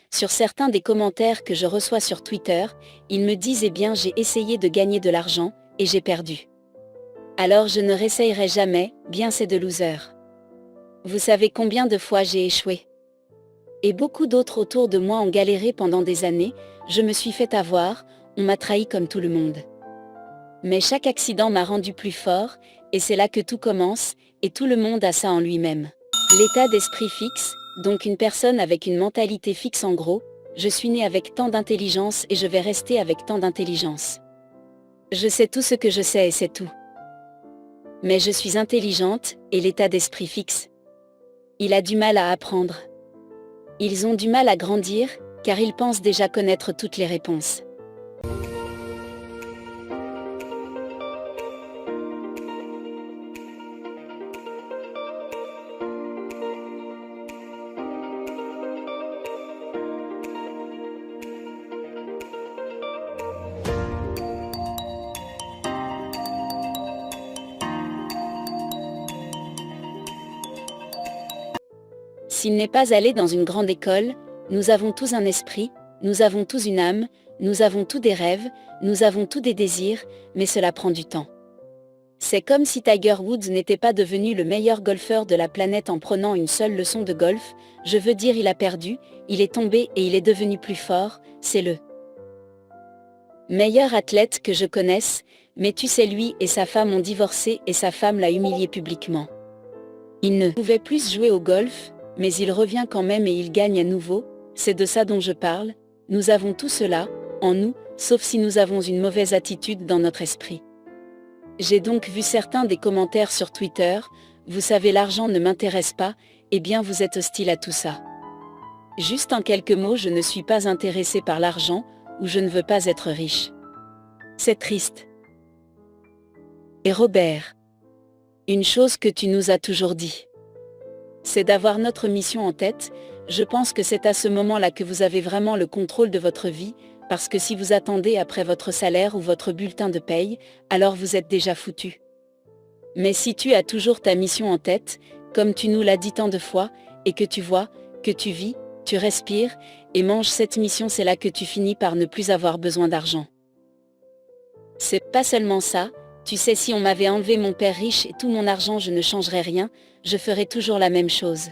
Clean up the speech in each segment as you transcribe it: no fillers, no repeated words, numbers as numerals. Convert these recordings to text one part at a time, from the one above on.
sur certains des commentaires que je reçois sur Twitter, ils me disent eh bien j'ai essayé de gagner de l'argent, et j'ai perdu. Alors je ne réessayerai jamais, bien c'est de loser. Vous savez combien de fois j'ai échoué? Et beaucoup d'autres autour de moi ont galéré pendant des années, je me suis fait avoir, on m'a trahi comme tout le monde. Mais chaque accident m'a rendu plus fort, et c'est là que tout commence, et tout le monde a ça en lui-même. L'état d'esprit fixe, donc une personne avec une mentalité fixe en gros, je suis né avec tant d'intelligence et je vais rester avec tant d'intelligence. Je sais tout ce que je sais et c'est tout. Mais je suis intelligente, et l'état d'esprit fixe. Il a du mal à apprendre. Ils ont du mal à grandir, car ils pensent déjà connaître toutes les réponses. S'il n'est pas allé dans une grande école, nous avons tous un esprit, nous avons tous une âme, nous avons tous des rêves, nous avons tous des désirs, mais cela prend du temps. C'est comme si Tiger Woods n'était pas devenu le meilleur golfeur de la planète en prenant une seule leçon de golf, je veux dire il a perdu, il est tombé et il est devenu plus fort, c'est le meilleur athlète que je connaisse, mais tu sais lui et sa femme ont divorcé et sa femme l'a humilié publiquement. Il ne pouvait plus jouer au golf, mais il revient quand même et il gagne à nouveau, c'est de ça dont je parle, nous avons tout cela, en nous, sauf si nous avons une mauvaise attitude dans notre esprit. J'ai donc vu certains des commentaires sur Twitter, vous savez l'argent ne m'intéresse pas, eh bien vous êtes hostile à tout ça. Juste en quelques mots je ne suis pas intéressé par l'argent, ou je ne veux pas être riche. C'est triste. Et Robert, une chose que tu nous as toujours dit, c'est d'avoir notre mission en tête, je pense que c'est à ce moment-là que vous avez vraiment le contrôle de votre vie, parce que si vous attendez après votre salaire ou votre bulletin de paye, alors vous êtes déjà foutu. Mais si tu as toujours ta mission en tête, comme tu nous l'as dit tant de fois, et que tu vois, que tu vis, tu respires, et manges cette mission, c'est là que tu finis par ne plus avoir besoin d'argent. C'est pas seulement ça, tu sais si on m'avait enlevé mon père riche et tout mon argent je ne changerais rien, je ferais toujours la même chose.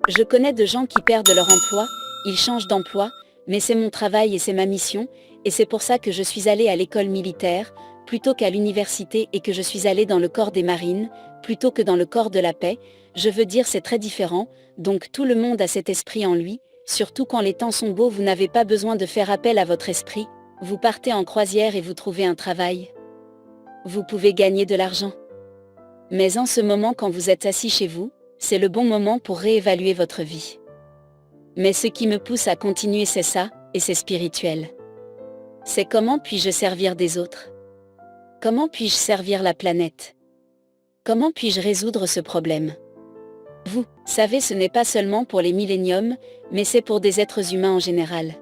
Je connais de gens qui perdent leur emploi, ils changent d'emploi, mais c'est mon travail et c'est ma mission, et c'est pour ça que je suis allée à l'école militaire, plutôt qu'à l'université et que je suis allée dans le corps des marines, plutôt que dans le corps de la paix, je veux dire c'est très différent, donc tout le monde a cet esprit en lui, surtout quand les temps sont beaux vous n'avez pas besoin de faire appel à votre esprit, vous partez en croisière et vous trouvez un travail. Vous pouvez gagner de l'argent. Mais en ce moment quand vous êtes assis chez vous, c'est le bon moment pour réévaluer votre vie. Mais ce qui me pousse à continuer c'est ça, et c'est spirituel. C'est comment puis-je servir des autres? Comment puis-je servir la planète? Comment puis-je résoudre ce problème? Vous savez ce n'est pas seulement pour les milléniums, mais c'est pour des êtres humains en général.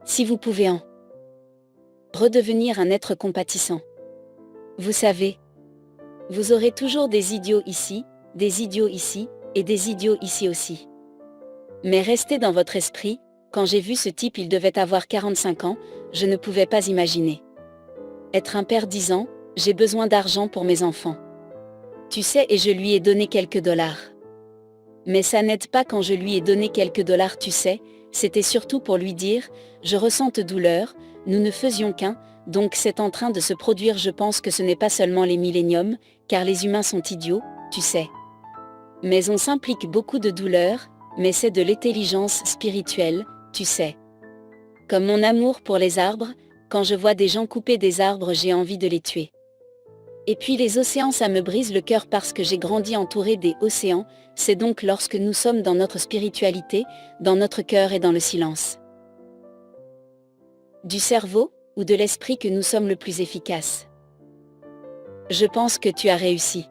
Si vous pouvez en redevenir un être compatissant. Vous savez, vous aurez toujours des idiots ici, des idiots ici, et des idiots ici aussi. Mais restez dans votre esprit, quand j'ai vu ce type il devait avoir 45 ans, je ne pouvais pas imaginer. Être un père disant, j'ai besoin d'argent pour mes enfants. Tu sais et je lui ai donné quelques dollars. Mais ça n'aide pas quand je lui ai donné quelques dollars tu sais, c'était surtout pour lui dire, je ressens de douleur, nous ne faisions qu'un, donc c'est en train de se produire je pense que ce n'est pas seulement les milléniums, car les humains sont idiots, tu sais. Mais on s'implique beaucoup de douleur, mais c'est de l'intelligence spirituelle, tu sais. Comme mon amour pour les arbres, quand je vois des gens couper des arbres j'ai envie de les tuer. Et puis les océans ça me brise le cœur parce que j'ai grandi entouré des océans, c'est donc lorsque nous sommes dans notre spiritualité, dans notre cœur et dans le silence. Du cerveau, ou de l'esprit que nous sommes le plus efficaces. Je pense que tu as réussi.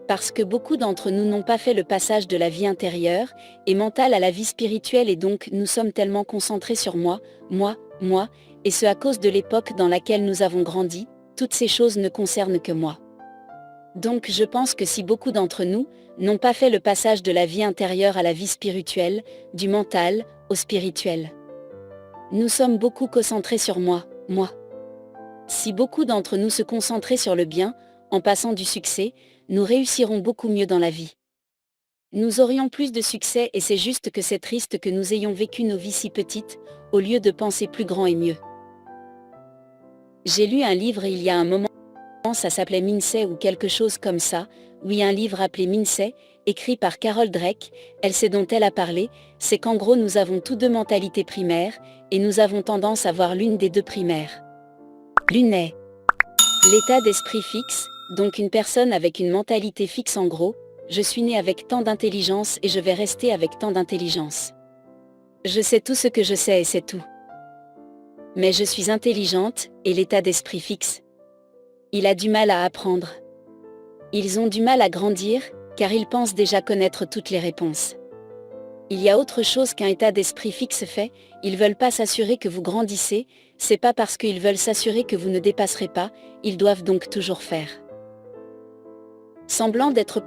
Parce que beaucoup d'entre nous n'ont pas fait le passage de la vie intérieure et mentale à la vie spirituelle et donc nous sommes tellement concentrés sur moi, et ce à cause de l'époque dans laquelle nous avons grandi, toutes ces choses ne concernent que moi. Donc je pense que si beaucoup d'entre nous n'ont pas fait le passage de la vie intérieure à la vie spirituelle, du mental au spirituel. Nous sommes beaucoup concentrés sur moi. Si beaucoup d'entre nous se concentraient sur le bien, en passant du succès, nous réussirons beaucoup mieux dans la vie. Nous aurions plus de succès et c'est juste que c'est triste que nous ayons vécu nos vies si petites, au lieu de penser plus grand et mieux. J'ai lu un livre il y a un moment, ça s'appelait Mindset ou quelque chose comme ça, oui un livre appelé Mindset, écrit par Carol Dweck, elle sait dont elle a parlé, c'est qu'en gros nous avons tous deux mentalités primaires, et nous avons tendance à voir l'une des deux primaires. L'une est l'état d'esprit fixe, donc une personne avec une mentalité fixe en gros, je suis né avec tant d'intelligence et je vais rester avec tant d'intelligence. Je sais tout ce que je sais et c'est tout. Mais je suis intelligente, et l'état d'esprit fixe. Il a du mal à apprendre. Ils ont du mal à grandir, car ils pensent déjà connaître toutes les réponses. Il y a autre chose qu'un état d'esprit fixe fait, ils veulent pas s'assurer que vous grandissez, c'est pas parce qu'ils veulent s'assurer que vous ne dépasserez pas, ils doivent donc toujours faire semblant d'être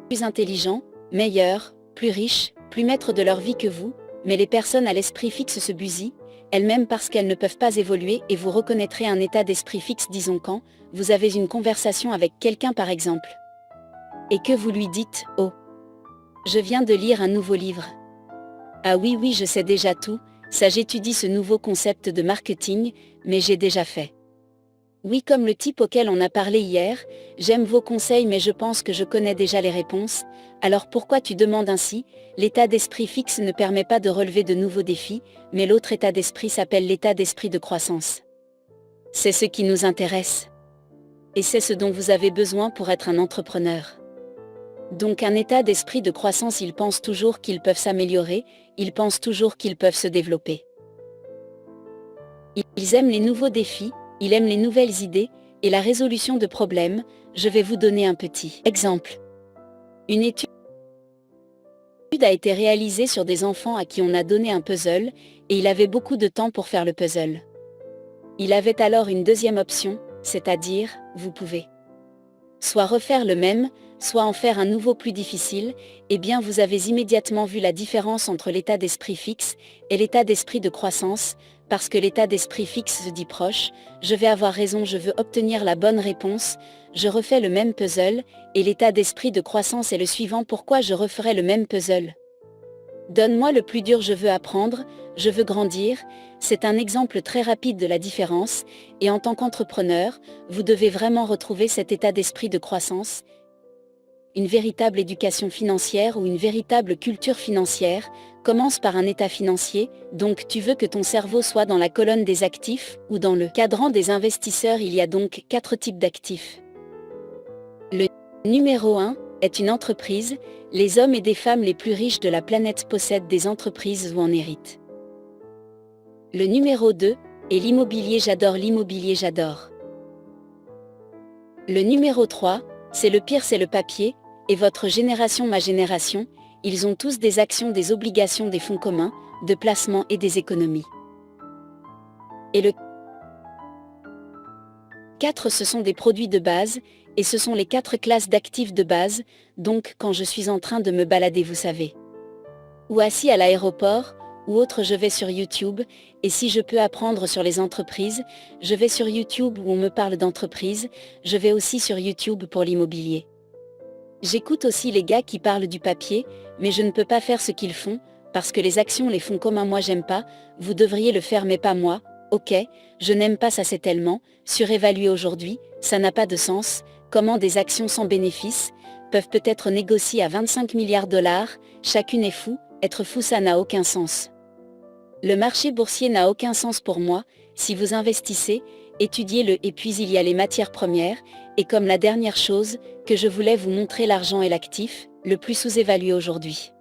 plus intelligents, meilleurs, plus riches, plus maîtres de leur vie que vous, mais les personnes à l'esprit fixe se busillent, elles-mêmes parce qu'elles ne peuvent pas évoluer et vous reconnaîtrez un état d'esprit fixe disons quand, vous avez une conversation avec quelqu'un par exemple. Et que vous lui dites « Oh, je viens de lire un nouveau livre. Ah oui je sais déjà tout, ça j'étudie ce nouveau concept de marketing, mais j'ai déjà fait. Oui comme le type auquel on a parlé hier, j'aime vos conseils mais je pense que je connais déjà les réponses, alors pourquoi tu demandes ainsi? L'état d'esprit fixe ne permet pas de relever de nouveaux défis, mais l'autre état d'esprit s'appelle l'état d'esprit de croissance. C'est ce qui nous intéresse. Et c'est ce dont vous avez besoin pour être un entrepreneur. Donc un état d'esprit de croissance, ils pensent toujours qu'ils peuvent s'améliorer, ils pensent toujours qu'ils peuvent se développer. Ils aiment les nouveaux défis, ils aiment les nouvelles idées, et la résolution de problèmes. Je vais vous donner un petit exemple. Une étude a été réalisée sur des enfants à qui on a donné un puzzle, et il avait beaucoup de temps pour faire le puzzle. Il avait alors une deuxième option, c'est-à-dire, vous pouvez soit refaire le même, soit en faire un nouveau plus difficile, et bien vous avez immédiatement vu la différence entre l'état d'esprit fixe et l'état d'esprit de croissance, parce que l'état d'esprit fixe se dit proche, je vais avoir raison, je veux obtenir la bonne réponse, je refais le même puzzle, et l'état d'esprit de croissance est le suivant, pourquoi je referai le même puzzle? Donne-moi le plus dur, je veux apprendre, je veux grandir, c'est un exemple très rapide de la différence, et en tant qu'entrepreneur, vous devez vraiment retrouver cet état d'esprit de croissance. Une véritable éducation financière ou une véritable culture financière commence par un état financier, donc tu veux que ton cerveau soit dans la colonne des actifs ou dans le cadran des investisseurs. Il y a donc 4 types d'actifs. Le numéro 1 est une entreprise, les hommes et des femmes les plus riches de la planète possèdent des entreprises ou en héritent. Le numéro 2 est l'immobilier, j'adore l'immobilier, j'adore. Le numéro 3, c'est le pire, c'est le papier, et votre génération, ma génération, ils ont tous des actions, des obligations, des fonds communs, de placement et des économies. Et le 4, ce sont des produits de base, et ce sont les 4 classes d'actifs de base, donc quand je suis en train de me balader, vous savez, ou assis à l'aéroport, ou autre, je vais sur YouTube, et si je peux apprendre sur les entreprises, je vais sur YouTube où on me parle d'entreprise, je vais aussi sur YouTube pour l'immobilier. J'écoute aussi les gars qui parlent du papier, mais je ne peux pas faire ce qu'ils font, parce que les actions, les fonds communs, moi j'aime pas, vous devriez le faire mais pas moi, ok, je n'aime pas ça, c'est tellement surévalué aujourd'hui, ça n'a pas de sens, comment des actions sans bénéfice peuvent peut-être négocier à 25 milliards de dollars, chacune est fou, être fou ça n'a aucun sens. Le marché boursier n'a aucun sens pour moi, si vous investissez, étudiez-le et puis il y a les matières premières, et comme la dernière chose, que je voulais vous montrer, l'argent est l'actif, le plus sous-évalué aujourd'hui.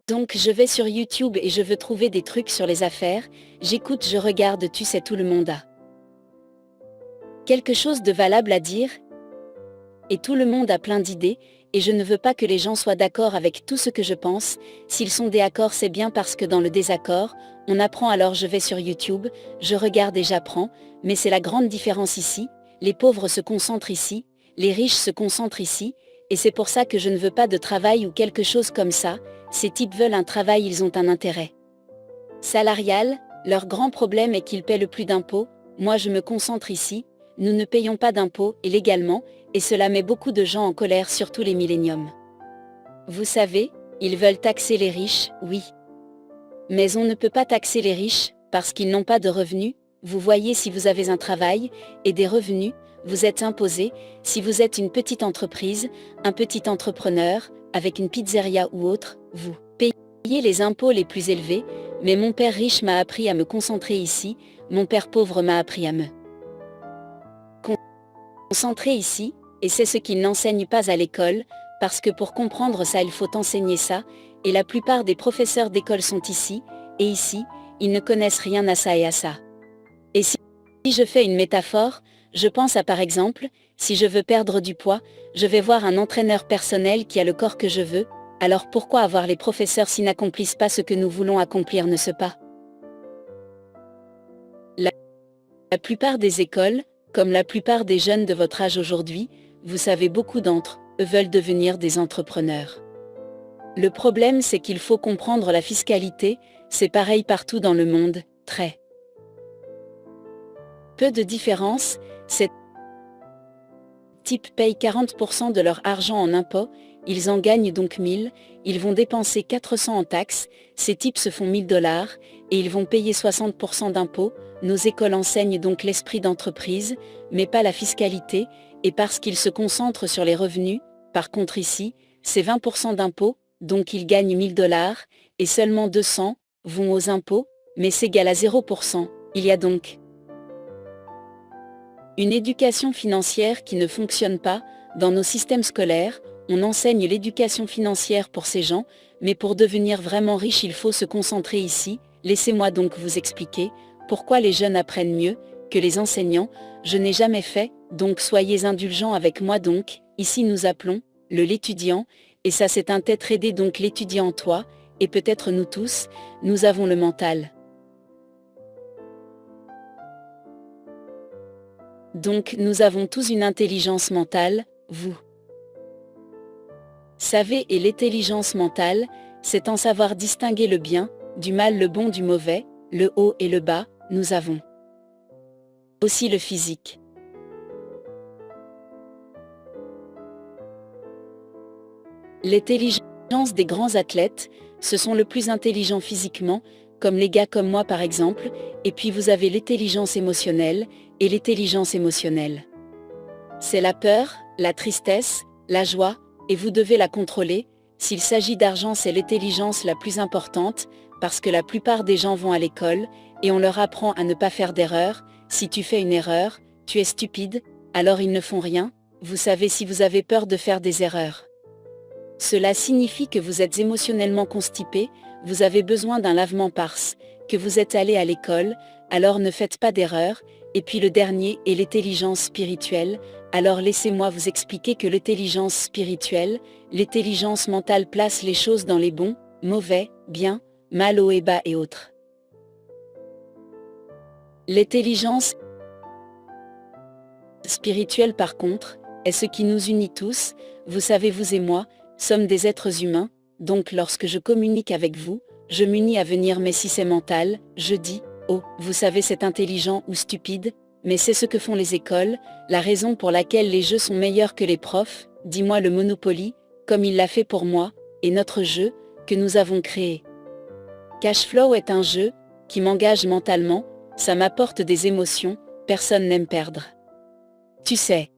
Donc je vais sur YouTube et je veux trouver des trucs sur les affaires, j'écoute, je regarde, tu sais tout le monde a quelque chose de valable à dire, et tout le monde a plein d'idées, et je ne veux pas que les gens soient d'accord avec tout ce que je pense, s'ils sont d'accord c'est bien parce que dans le désaccord, on apprend, alors je vais sur YouTube, je regarde et j'apprends, mais c'est la grande différence ici, les pauvres se concentrent ici, les riches se concentrent ici, et c'est pour ça que je ne veux pas de travail ou quelque chose comme ça, ces types veulent un travail, ils ont un intérêt salarial, leur grand problème est qu'ils paient le plus d'impôts, moi je me concentre ici, nous ne payons pas d'impôts, et légalement, et cela met beaucoup de gens en colère, surtout les milléniums. Vous savez, ils veulent taxer les riches, oui. Mais on ne peut pas taxer les riches, parce qu'ils n'ont pas de revenus, vous voyez si vous avez un travail, et des revenus, vous êtes imposé, si vous êtes une petite entreprise, un petit entrepreneur, avec une pizzeria ou autre, vous payez les impôts les plus élevés, mais mon père riche m'a appris à me concentrer ici, mon père pauvre m'a appris à me concentrer ici, et c'est ce qu'il n'enseigne pas à l'école, parce que pour comprendre ça il faut enseigner ça, et la plupart des professeurs d'école sont ici, et ici, ils ne connaissent rien à ça et à ça. Et si je fais une métaphore, je pense à par exemple, si je veux perdre du poids, je vais voir un entraîneur personnel qui a le corps que je veux, alors pourquoi avoir les professeurs s'ils n'accomplissent pas ce que nous voulons accomplir ne se pas? La plupart des écoles, comme la plupart des jeunes de votre âge aujourd'hui, vous savez beaucoup d'entre eux veulent devenir des entrepreneurs. Le problème c'est qu'il faut comprendre la fiscalité, c'est pareil partout dans le monde, très peu de différence, ces types payent 40% de leur argent en impôts, ils en gagnent donc 1000, ils vont dépenser 400 en taxes, ces types se font 1000 $, et ils vont payer 60% d'impôts, nos écoles enseignent donc l'esprit d'entreprise, mais pas la fiscalité, et parce qu'ils se concentrent sur les revenus, par contre ici, c'est 20% d'impôts, donc ils gagnent 1000 $, et seulement 200 vont aux impôts, mais c'est égal à 0%, il y a donc une éducation financière qui ne fonctionne pas, dans nos systèmes scolaires, on enseigne l'éducation financière pour ces gens, mais pour devenir vraiment riche il faut se concentrer ici, laissez-moi donc vous expliquer, pourquoi les jeunes apprennent mieux, que les enseignants, je n'ai jamais fait, donc soyez indulgents avec moi donc, ici nous appelons, l'étudiant, et ça c'est un être aidé donc l'étudiant en toi, et peut-être nous tous, nous avons le mental. Donc nous avons tous une intelligence mentale, vous savez, et l'intelligence mentale, c'est en savoir distinguer le bien, du mal, le bon du mauvais, le haut et le bas, nous avons aussi le physique. L'intelligence des grands athlètes, ce sont le plus intelligents physiquement, comme les gars comme moi par exemple, et puis vous avez l'intelligence émotionnelle, et l'intelligence émotionnelle. C'est la peur, la tristesse, la joie, et vous devez la contrôler, s'il s'agit d'argent c'est l'intelligence la plus importante, parce que la plupart des gens vont à l'école, et on leur apprend à ne pas faire d'erreur, si tu fais une erreur, tu es stupide, alors ils ne font rien, vous savez si vous avez peur de faire des erreurs. Cela signifie que vous êtes émotionnellement constipé, vous avez besoin d'un lavement parce que vous êtes allé à l'école, alors ne faites pas d'erreur, et puis le dernier est l'intelligence spirituelle, alors laissez-moi vous expliquer que l'intelligence spirituelle, l'intelligence mentale place les choses dans les bons, mauvais, bien, mal, haut et bas et autres. L'intelligence spirituelle par contre, est ce qui nous unit tous, vous savez vous et moi, sommes des êtres humains, donc lorsque je communique avec vous, je m'unis à venir mais si c'est mental, je dis, oh, vous savez c'est intelligent ou stupide, mais c'est ce que font les écoles, la raison pour laquelle les jeux sont meilleurs que les profs, dis-moi le Monopoly, comme il l'a fait pour moi, et notre jeu, que nous avons créé. Cashflow est un jeu, qui m'engage mentalement, ça m'apporte des émotions, personne n'aime perdre. Tu sais.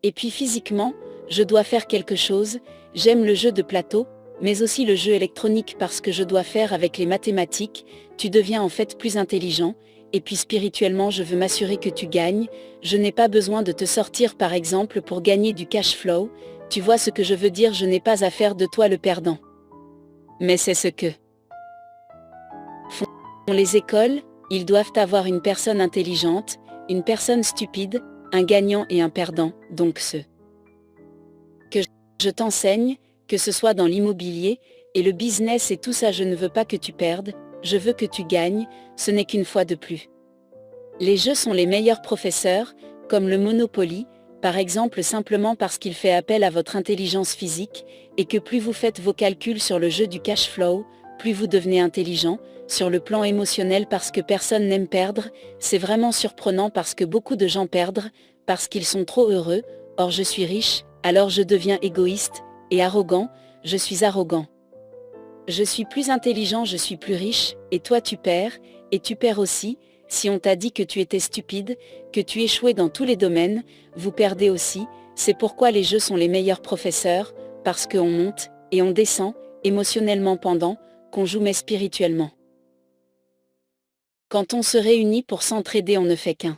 Et puis physiquement, je dois faire quelque chose, j'aime le jeu de plateau, mais aussi le jeu électronique parce que je dois faire avec les mathématiques, tu deviens en fait plus intelligent, et puis spirituellement je veux m'assurer que tu gagnes, je n'ai pas besoin de te sortir par exemple pour gagner du cash flow, tu vois ce que je veux dire, je n'ai pas à faire de toi le perdant. Mais c'est ce que font les écoles, ils doivent avoir une personne intelligente, une personne stupide, un gagnant et un perdant, donc ce que je t'enseigne, que ce soit dans l'immobilier, et le business et tout ça je ne veux pas que tu perdes, je veux que tu gagnes, ce n'est qu'une fois de plus. Les jeux sont les meilleurs professeurs, comme le Monopoly, Par exemple simplement parce qu'il fait appel à votre intelligence physique, et que plus vous faites vos calculs sur le jeu du cash flow, plus vous devenez intelligent, sur le plan émotionnel parce que personne n'aime perdre, c'est vraiment surprenant parce que beaucoup de gens perdent, parce qu'ils sont trop heureux, or je suis riche, alors je deviens égoïste, et arrogant, je suis arrogant. Je suis plus intelligent, je suis plus riche, et toi tu perds, et tu perds aussi, si on t'a dit que tu étais stupide, que tu échouais dans tous les domaines, vous perdez aussi, c'est pourquoi les jeux sont les meilleurs professeurs, parce qu'on monte, et on descend, émotionnellement pendant, qu'on joue mais spirituellement. Quand on se réunit pour s'entraider on ne fait qu'un.